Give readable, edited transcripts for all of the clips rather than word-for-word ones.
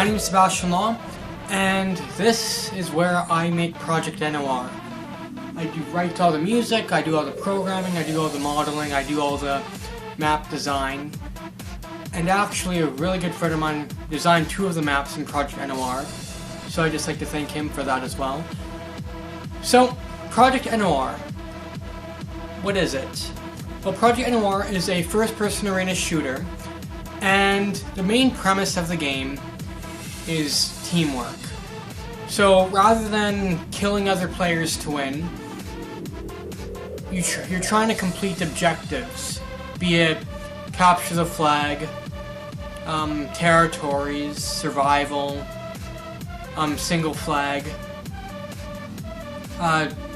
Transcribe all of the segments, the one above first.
My name is Sebastian Law, and this is where I make Project NOR. I do write all the music, I do all the programming, I do all the modeling, I do all the map design. And actually, a really good friend of mine designed 2 of the maps in Project NOR, so I'd just like to thank him for that as well. So, Project NOR. What is it? Well, Project NOR is a first-person arena shooter, and the main premise of the game is teamwork. So rather than killing other players to win, you're trying to complete objectives, be it capture the flag, territories, survival, single flag,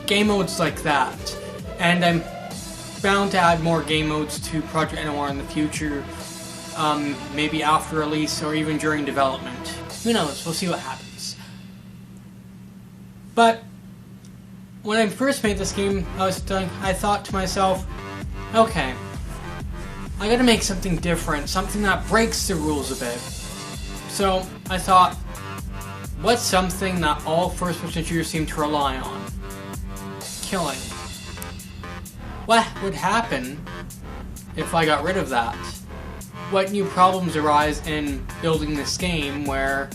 game modes like that. And I'm bound to add more game modes to Project NOR in the future, maybe after release or even during development. Who knows? We'll see what happens. But when I first made this game, I thought to myself, okay, I gotta make something different, something that breaks the rules a bit. So I thought, what's something that all first-person shooters seem to rely on? Killing. What would happen if I got rid of that? What new problems arise in building this game where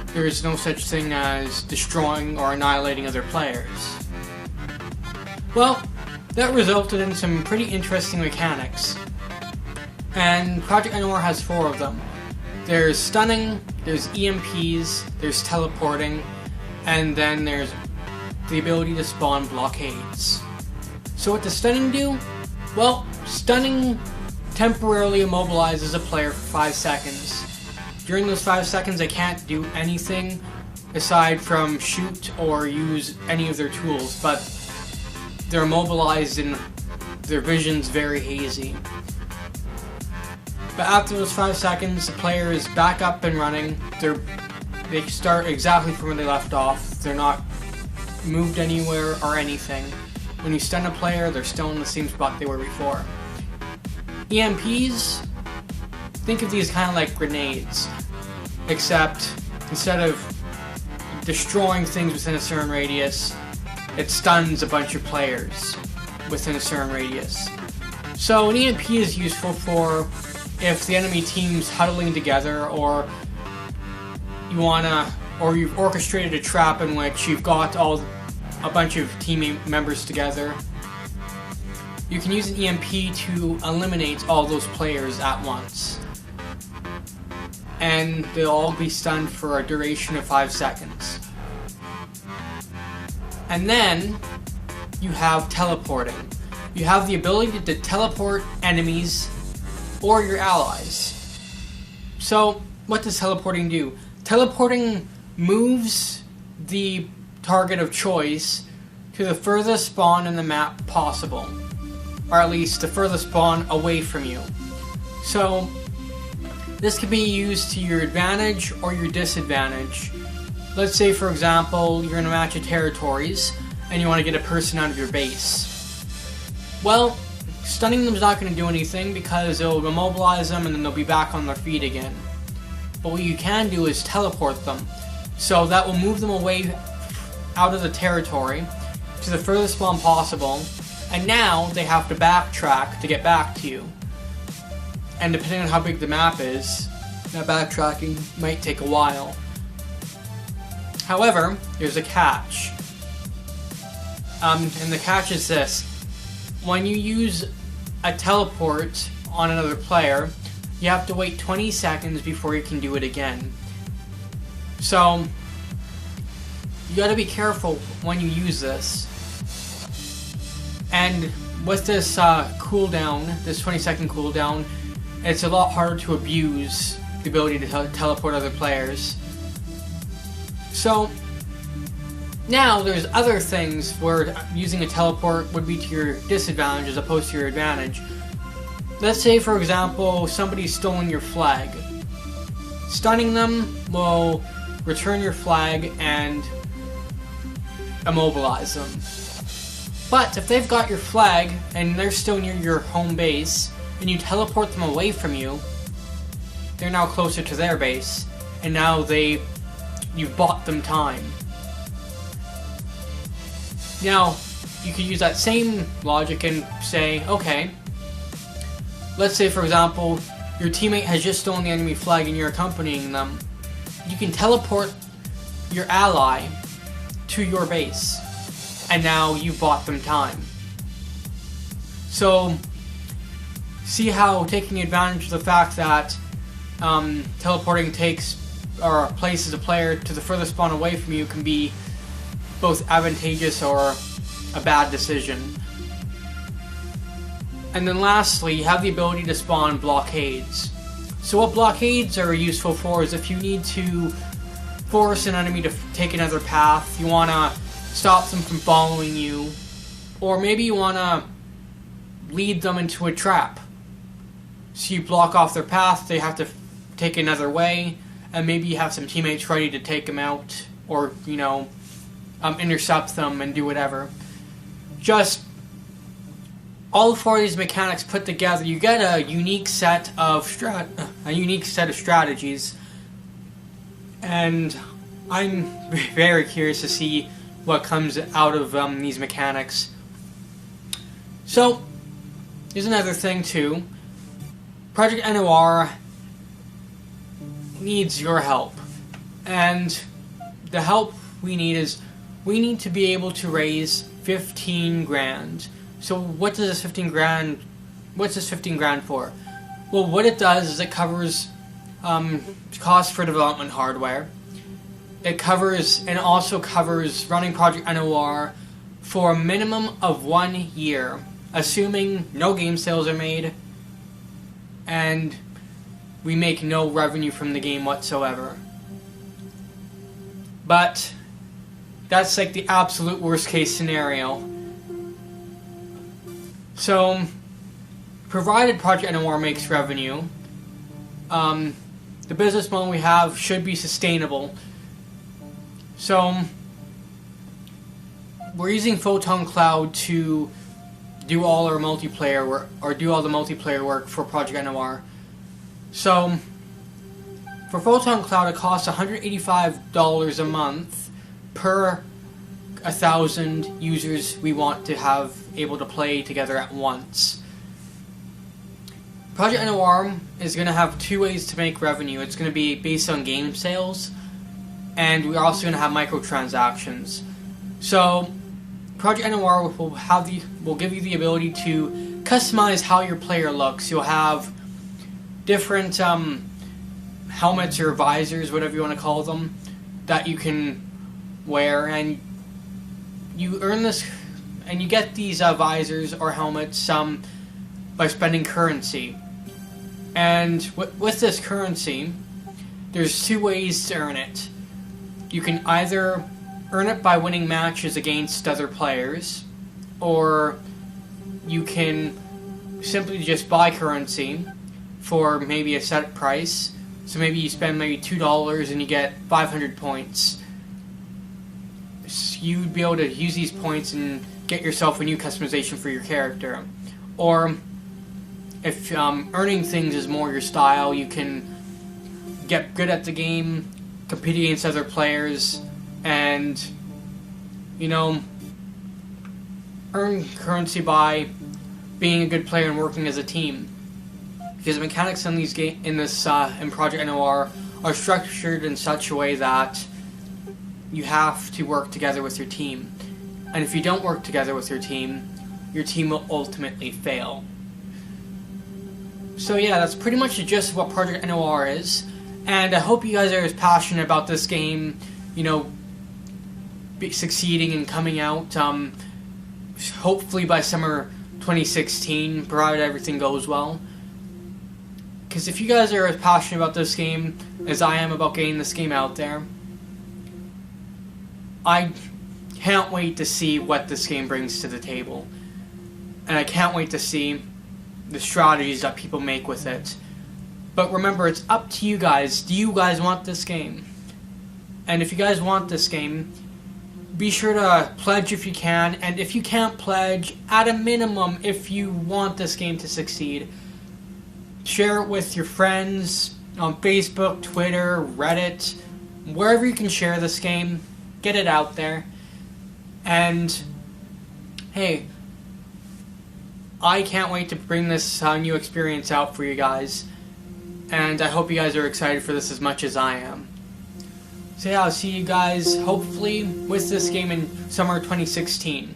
there is no such thing as destroying or annihilating other players? Well, that resulted in some pretty interesting mechanics. And Project NOR has 4 of them. There's stunning, there's EMPs, there's teleporting, and then there's the ability to spawn blockades. So what does stunning do? Well, stunning temporarily immobilizes a player for 5 seconds. During those 5 seconds, they can't do anything aside from shoot or use any of their tools, but they're immobilized and their vision's very hazy. But after those 5 seconds, the player is back up and running. They start exactly from where they left off. They're not moved anywhere or anything. When you stun a player, they're still in the same spot they were before. EMPs, think of these kind of like grenades, except instead of destroying things within a certain radius, it stuns a bunch of players within a certain radius. So an EMP is useful for if the enemy team's huddling together, or you've orchestrated a trap in which you've got a bunch of team members together. You can use an EMP to eliminate all those players at once. And they'll all be stunned for a duration of 5 seconds. And then you have teleporting. You have the ability to teleport enemies or your allies. So, what does teleporting do? Teleporting moves the target of choice to the furthest spawn in the map possible, or at least the furthest spawn away from you. So this can be used to your advantage or your disadvantage. Let's say, for example, you're in a match of territories and you want to get a person out of your base. Well, stunning them is not going to do anything because it'll immobilize them and then they'll be back on their feet again. But what you can do is teleport them. So that will move them away out of the territory to the furthest spawn possible, and now they have to backtrack to get back to you. And depending on how big the map is, that backtracking might take a while. However, there's a catch. And the catch is this. When you use a teleport on another player, you have to wait 20 seconds before you can do it again. So you gotta be careful when you use this. And with this cooldown, this 20-second cooldown, it's a lot harder to abuse the ability to teleport other players. So now there's other things where using a teleport would be to your disadvantage as opposed to your advantage. Let's say, for example, somebody's stolen your flag. Stunning them will return your flag and immobilize them. But if they've got your flag and they're still near your home base and you teleport them away from you, they're now closer to their base and now you've bought them time. Now, you could use that same logic and say, okay, let's say, for example, your teammate has just stolen the enemy flag and you're accompanying them. You can teleport your ally to your base, and now you bought them time. So, see how taking advantage of the fact that teleporting takes or places a player to the furthest spawn away from you can be both advantageous or a bad decision. And then lastly, you have the ability to spawn blockades. So what blockades are useful for is if you need to force an enemy to take another path, you want to stop them from following you, or maybe you want to lead them into a trap. So you block off their path, they have to take another way, and maybe you have some teammates ready to take them out, or, intercept them and do whatever. Just all four of these mechanics put together, you get a unique set of strategies, and I'm very curious to see what comes out of these mechanics. So, here's another thing too. Project NOR needs your help, and the help we need is we need to be able to raise 15 grand. So what does this 15 grand, what's this 15 grand for? Well, what it does is it covers costs for development hardware. It covers, and also covers running Project NOR for a minimum of 1 year, assuming no game sales are made and we make no revenue from the game whatsoever. But that's like the absolute worst case scenario. So, provided Project NOR makes revenue, the business model we have should be sustainable. So, we're using Photon Cloud to do all our multiplayer work, or do all the multiplayer work for Project NOR. So, for Photon Cloud, it costs $185 a month per 1,000 users we want to have able to play together at once. Project NOR is going to have two ways to make revenue. It's going to be based on game sales, and we're also going to have microtransactions. So, Project NOR will give you the ability to customize how your player looks. You'll have different helmets or visors, whatever you want to call them, that you can wear, and you earn this, and you get these visors or helmets by spending currency. And with this currency, there's two ways to earn it. You can either earn it by winning matches against other players, or you can simply just buy currency for maybe a set price. So maybe you spend maybe $2 and you get 500 points. So you'd be able to use these points and get yourself a new customization for your character. Or if earning things is more your style, you can get good at the game, compete against other players, and earn currency by being a good player and working as a team. Because the mechanics in in Project NOR are structured in such a way that you have to work together with your team. And if you don't work together with your team will ultimately fail. So yeah, that's pretty much the gist of what Project NOR is. And I hope you guys are as passionate about this game, succeeding and coming out, hopefully by summer 2016, provided everything goes well. Because if you guys are as passionate about this game as I am about getting this game out there, I can't wait to see what this game brings to the table. And I can't wait to see the strategies that people make with it. But remember, it's up to you guys. Do you guys want this game? And if you guys want this game, be sure to pledge if you can. And if you can't pledge, at a minimum, if you want this game to succeed, share it with your friends, on Facebook, Twitter, Reddit, wherever you can share this game. Get it out there. And hey, I can't wait to bring this new experience out for you guys. And I hope you guys are excited for this as much as I am. So yeah, I'll see you guys hopefully with this game in summer 2016.